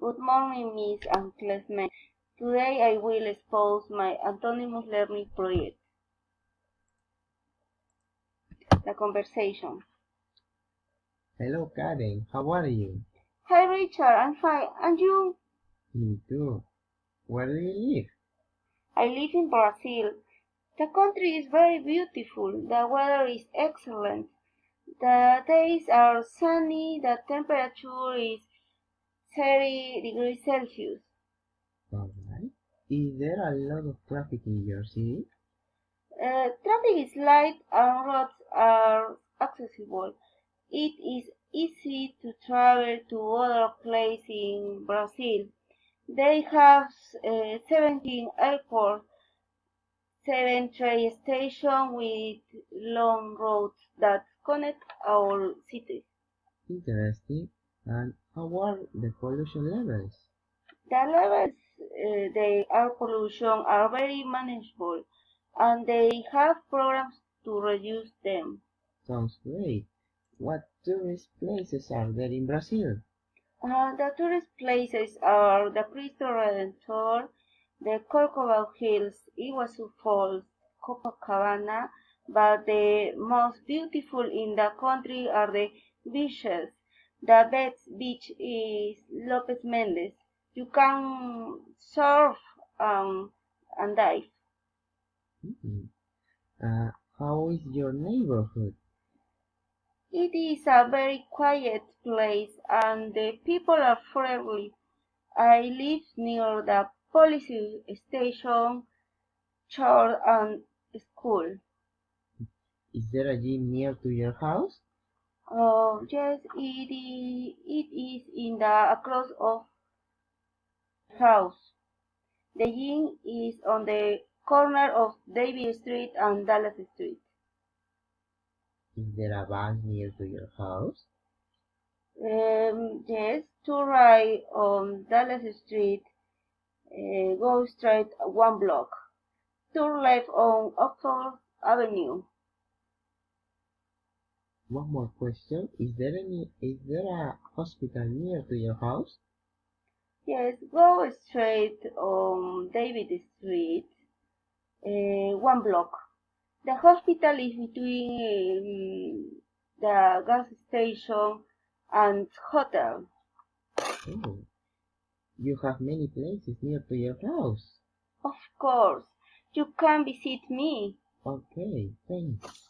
Good morning, Miss and classmates. Today I will expose my autonomous learning project. The conversation. Hello, Karen. How are you? Hi, Richard. I'm fine. And you? Me too. Where do you live? I live in Brazil. The country is very beautiful. The weather is excellent. The days are sunny. The temperature is 30 degrees Celsius. All right. Is there a lot of traffic in your city? Traffic is light and roads are accessible. It is easy to travel to other places in Brazil. They have 17 airports, 7 train stations with long roads that connect our cities. Interesting. And how are the pollution levels? The levels the air pollution are very manageable and they have programs to reduce them. Sounds great. What tourist places are there in Brazil? The tourist places are the Cristo Redentor, the Corcovado Hills, Iguazu Falls, Copacabana, but the most beautiful in the country are the beaches. The best beach is Lopez Mendes. You can surf and dive. Mhm. How is your neighborhood? It is a very quiet place and the people are friendly. I live near the police station, church and school. Is there a gym near to your house? Yes, it is in the across of house. The gym is on the corner of David Street and Dallas Street. Is there a bank near to your house? Yes, to right on Dallas Street, go straight 1 block. Turn left on Oxford Avenue. One more question. Is there a hospital near to your house? Yes, go straight on David Street, 1 block. The hospital is between the gas station and hotel. Oh, you have many places near to your house. Of course, you can visit me. Okay, thanks.